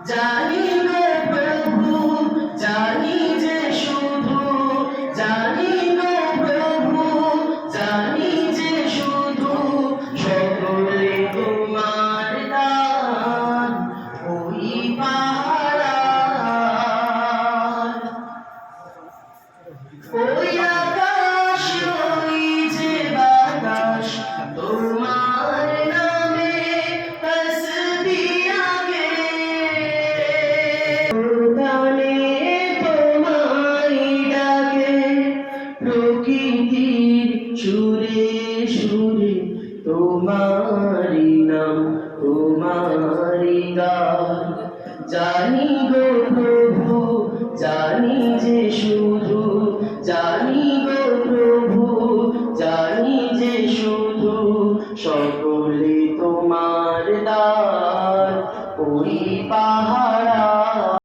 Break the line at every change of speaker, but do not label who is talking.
জানি গো প্রভু, জানি যে শুধু, জানি গো প্রভু, জানি যে শুধু সকলে তোমার দান, ওই পাহারার, ওই আকাশ, ওই যে বাতাস, তোমার নামে তসবিহ গে, গানে তোমায় ডাকে, প্রকৃতির সুরে সুরে তোমারি নাম, তোমারি গান। জানি গো প্রভু, জানি যে শুধু, জানি গো প্রভু, জানি যে শুধু সকলে তোমার দান, ওই পাহাড়